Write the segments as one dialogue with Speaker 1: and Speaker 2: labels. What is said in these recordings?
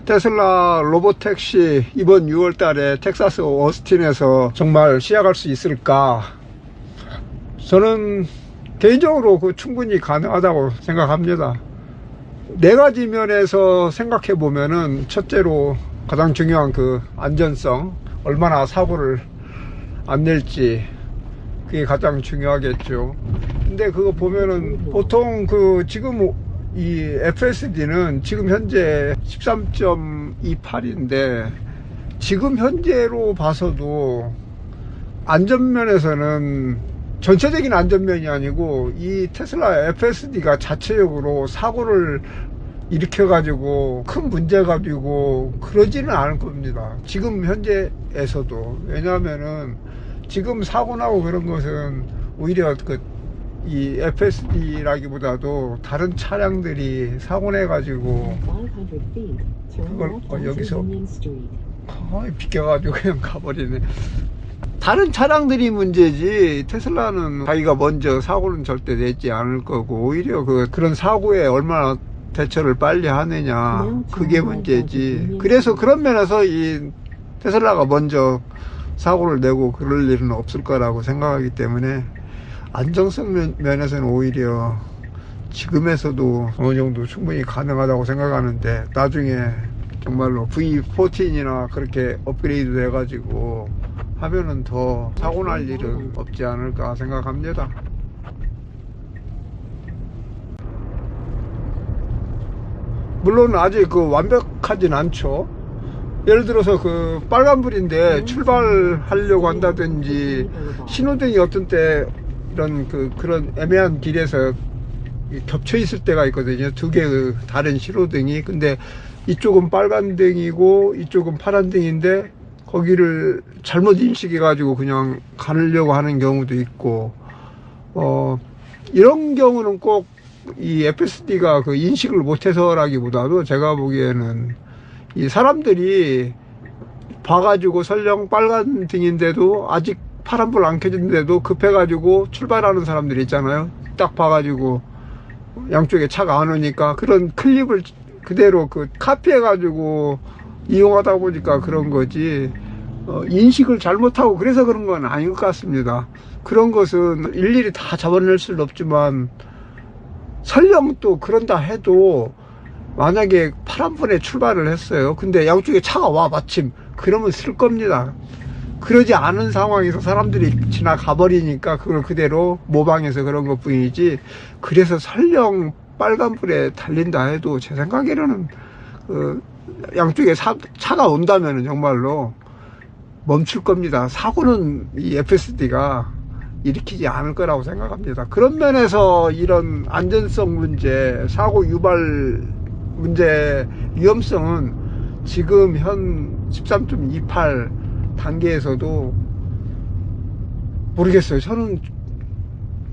Speaker 1: 테슬라 로보택시 이번 6월 달에 텍사스 오스틴에서 정말 시작할 수 있을까? 저는 개인적으로 충분히 가능하다고 생각합니다. 네 가지 면에서 생각해 보면은, 첫째로 가장 중요한 안전성, 얼마나 사고를 안 낼지, 그게 가장 중요하겠죠. 근데 그거 보면은 보통 지금 이 FSD는 지금 현재 13.28인데 지금 현재로 봐서도 안전면에서는, 전체적인 안전면이 아니고 이 테슬라 FSD가 자체적으로 사고를 일으켜 가지고 큰 문제가 되고 그러지는 않을 겁니다. 지금 현재에서도. 왜냐하면은 지금 사고 나고 그런 것은 오히려 이 FSD라기보다도 다른 차량들이 사고 내 가지고 그걸 여기서 비껴가지고 그냥 가버리네. 다른 차량들이 문제지 테슬라는 자기가 먼저 사고는 절대 내지 않을 거고, 오히려 그런 사고에 얼마나 대처를 빨리 하느냐, 그게 문제지. 그래서 그런 면에서 이 테슬라가 먼저 사고를 내고 그럴 일은 없을 거라고 생각하기 때문에, 안정성 면에서는 오히려 지금에서도 어느 정도 충분히 가능하다고 생각하는데, 나중에 정말로 V14이나 그렇게 업그레이드 돼 가지고 하면은 더 사고 날 일은 없지 않을까 생각합니다. 물론 아직 완벽하진 않죠. 예를 들어서 빨간불인데 출발하려고 한다든지, 신호등이 어떤 때 그런 애매한 길에서 겹쳐 있을 때가 있거든요. 두 개의 다른 신호등이. 근데 이쪽은 빨간등이고 이쪽은 파란등인데 거기를 잘못 인식해 가지고 그냥 가려고 하는 경우도 있고, 이런 경우는 꼭 이 FSD가 인식을 못해서라기보다도, 제가 보기에는 이 사람들이 봐가지고 설령 빨간 등인데도 아직 파란불 안 켜졌는데도 급해가지고 출발하는 사람들이 있잖아요. 딱 봐가지고 양쪽에 차가 안 오니까 그런 클립을 그대로 카피해가지고 이용하다 보니까 그런 거지, 인식을 잘못하고 그래서 그런 건 아닌 것 같습니다. 그런 것은 일일이 다 잡아낼 수는 없지만, 설령 또 그런다 해도 만약에 파란불에 출발을 했어요. 근데 양쪽에 차가 와 마침, 그러면 쓸 겁니다. 그러지 않은 상황에서 사람들이 지나가 버리니까 그걸 그대로 모방해서 그런 것 뿐이지, 그래서 설령 빨간불에 달린다 해도 제 생각에는 양쪽에 차가 온다면 정말로 멈출 겁니다. 사고는 이 FSD가 일으키지 않을 거라고 생각합니다. 그런 면에서 이런 안전성 문제, 사고 유발 문제, 위험성은 지금 현 13.28 단계에서도 모르겠어요. 저는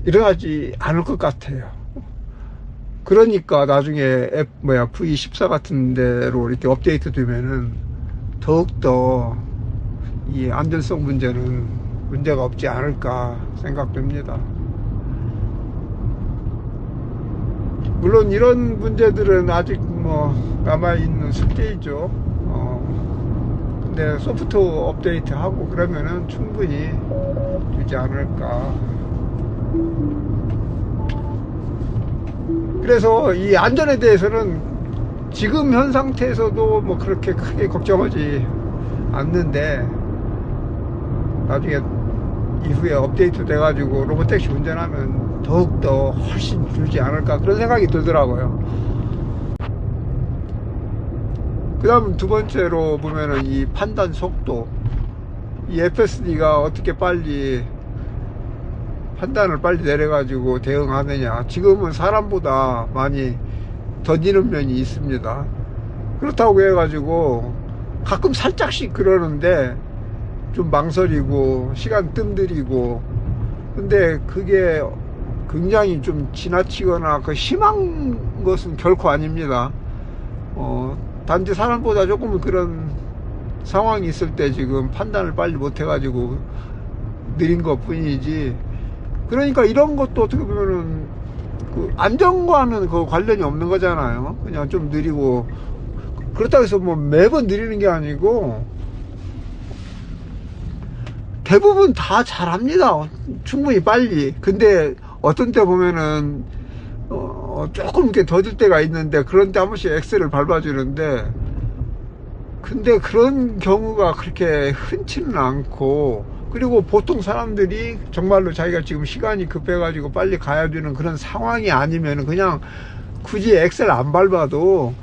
Speaker 1: 일어나지 않을 것 같아요. 그러니까 나중에 V14 같은 데로 이렇게 업데이트 되면은 더욱더 이 안전성 문제는 문제가 없지 않을까 생각됩니다. 물론 이런 문제들은 아직 남아있는 숙제이죠. 근데 소프트 업데이트 하고 그러면은 충분히 되지 않을까. 그래서 이 안전에 대해서는 지금 현 상태에서도 그렇게 크게 걱정하지 않는데, 나중에 이후에 업데이트 돼가지고 로보택시 운전하면 더욱더 훨씬 줄지 않을까, 그런 생각이 들더라고요. 그 다음 두 번째로 보면은 이 판단 속도, 이 FSD가 어떻게 빨리 판단을 빨리 내려가지고 대응하느냐. 지금은 사람보다 많이 더디는 면이 있습니다. 그렇다고 해가지고 가끔 살짝씩 그러는데 좀 망설이고 시간 뜸들이고, 근데 그게 굉장히 좀 지나치거나 심한 것은 결코 아닙니다. 단지 사람보다 조금 그런 상황이 있을 때 지금 판단을 빨리 못 해가지고 느린 것 뿐이지, 그러니까 이런 것도 어떻게 보면은 안전과는 관련이 없는 거잖아요. 그냥 좀 느리고 그렇다고 해서 뭐 매번 느리는 게 아니고 대부분 다 잘합니다. 충분히 빨리. 근데 어떤 때 보면은 조금 이렇게 더딜 때가 있는데, 그런 때 한 번씩 엑셀을 밟아주는데, 근데 그런 경우가 그렇게 흔치는 않고, 그리고 보통 사람들이 정말로 자기가 지금 시간이 급해가지고 빨리 가야 되는 그런 상황이 아니면 그냥 굳이 엑셀 안 밟아도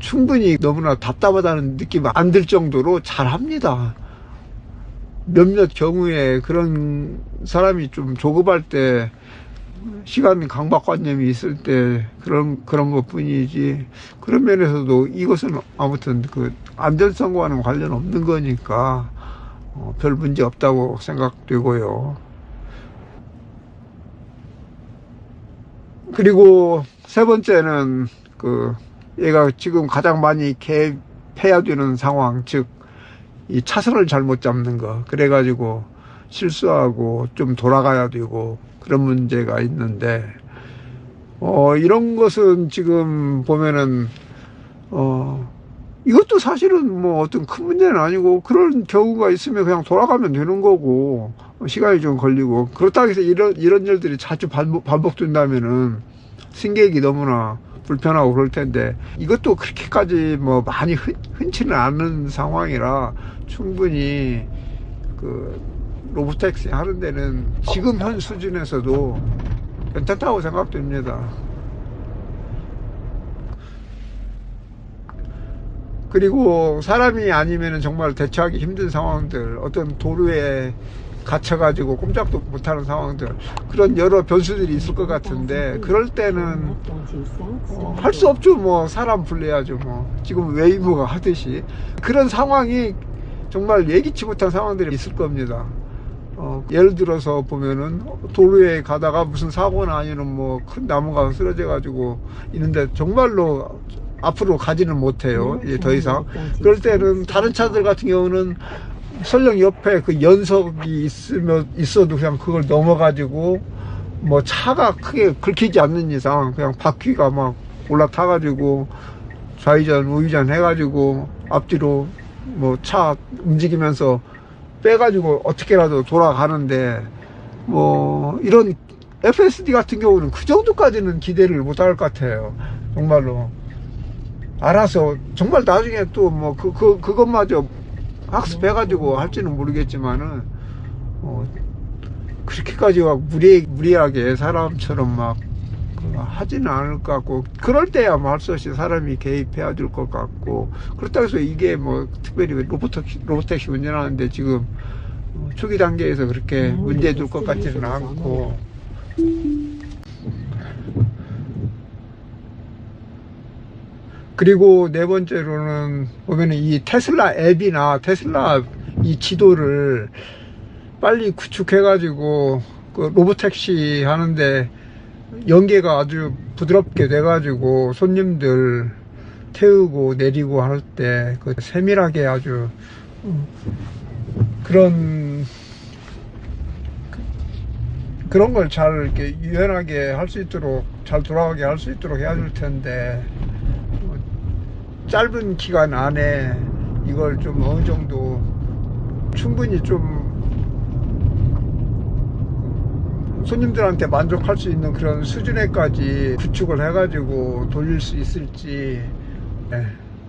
Speaker 1: 충분히 너무나 답답하다는 느낌 안 들 정도로 잘합니다. 몇몇 경우에 그런 사람이 좀 조급할 때, 시간 강박관념이 있을 때 그런 것 뿐이지, 그런 면에서도 이것은 아무튼 그 안전성과는 관련 없는 거니까 별 문제 없다고 생각되고요. 그리고 세 번째는 얘가 지금 가장 많이 개입해야 되는 상황, 즉 이 차선을 잘못 잡는 거, 그래가지고 실수하고 좀 돌아가야 되고 그런 문제가 있는데, 이런 것은 지금 보면은 이것도 사실은 뭐 어떤 큰 문제는 아니고, 그런 경우가 있으면 그냥 돌아가면 되는 거고, 시간이 좀 걸리고, 그렇다고 해서 이런 일들이 자주 반복된다면은 승객이 너무나 불편하고 그럴 텐데, 이것도 그렇게까지 뭐 많이 흔치는 않은 상황이라 충분히 로보택시 하는 데는 지금 현 수준에서도 괜찮다고 생각됩니다. 그리고 사람이 아니면 정말 대처하기 힘든 상황들, 어떤 도로에 갇혀가지고 꼼짝도 못하는 상황들, 그런 여러 변수들이 있을 것 같은데, 그럴 때는 할 수 없죠. 뭐 사람 불러야죠. 뭐 지금 웨이브가 하듯이 그런 상황이 정말 예기치 못한 상황들이 있을 겁니다. 예를 들어서 보면은 도로에 가다가 무슨 사고나 아니면 뭐 큰 나무가 쓰러져 가지고 있는데 정말로 앞으로 가지는 못해요. 이제 더 이상. 그럴 때는 다른 차들 같은 경우는 설령 옆에 그 연석이 있어도 그냥 그걸 넘어가지고, 뭐 차가 크게 긁히지 않는 이상 그냥 바퀴가 막 올라타가지고 좌회전 우회전 해가지고 앞뒤로 뭐 차 움직이면서 빼가지고 어떻게라도 돌아가는데, 뭐 이런 FSD 같은 경우는 그 정도까지는 기대를 못할 것 같아요. 정말로 알아서 정말 나중에 또 뭐 그것마저 학습해가지고 할지는 모르겠지만은 그렇게까지 막 무리하게 사람처럼 막 하지는 않을 것 같고, 그럴 때야 뭐 할 수 없이 사람이 개입해야 될 것 같고, 그렇다고 해서 이게 뭐 특별히 로보택시 운전하는데 지금 초기 단계에서 그렇게 문제 될 것 같지는 않고. 그리고 네 번째로는 보면은 이 테슬라 앱이나 테슬라 이 지도를 빨리 구축해 가지고 그 로보택시 하는데 연계가 아주 부드럽게 돼 가지고 손님들 태우고 내리고 할 때 그 세밀하게 아주 그런 걸 잘 이렇게 유연하게 할 수 있도록, 잘 돌아가게 할 수 있도록 해야 될 텐데, 짧은 기간 안에 이걸 좀 어느 정도 충분히 좀 손님들한테 만족할 수 있는 그런 수준에까지 구축을 해가지고 돌릴 수 있을지,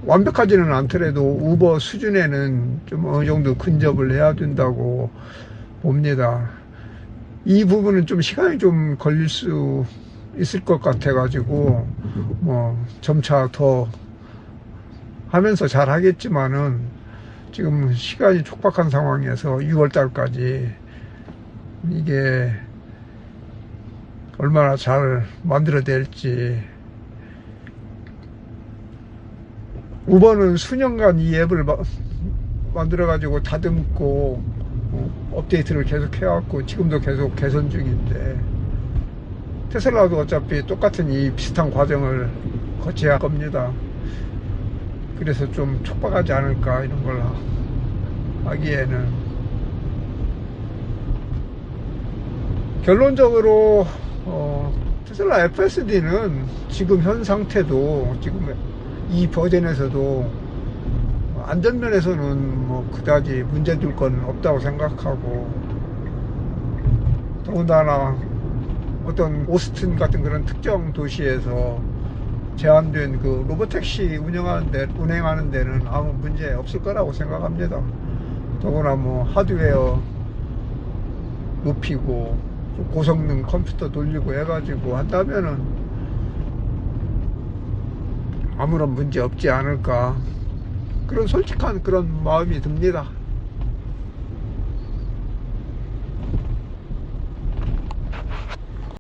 Speaker 1: 완벽하지는 않더라도 우버 수준에는 좀 어느 정도 근접을 해야 된다고 봅니다. 이 부분은 좀 시간이 좀 걸릴 수 있을 것 같아 가지고 뭐 점차 더 하면서 잘 하겠지만은, 지금 시간이 촉박한 상황에서 6월 달까지 이게 얼마나 잘 만들어낼지. 우버는 수년간 이 앱을 만들어 가지고 다듬고 업데이트를 계속 해왔고 지금도 계속 개선 중인데, 테슬라도 어차피 똑같은 이 비슷한 과정을 거쳐야 할 겁니다. 그래서 좀 촉박하지 않을까 이런 걸 하기에는. 결론적으로 테슬라 FSD는 지금 현 상태도 지금 이 버전에서도 안전면에서는 뭐 그다지 문제될 건 없다고 생각하고, 더군다나 어떤 오스틴 같은 그런 특정 도시에서 제한된 그 로보택시 운행하는 데는 아무 문제 없을 거라고 생각합니다. 더구나 뭐 하드웨어 높이고 고성능 컴퓨터 돌리고 해가지고 한다면은 아무런 문제 없지 않을까, 그런 솔직한 그런 마음이 듭니다.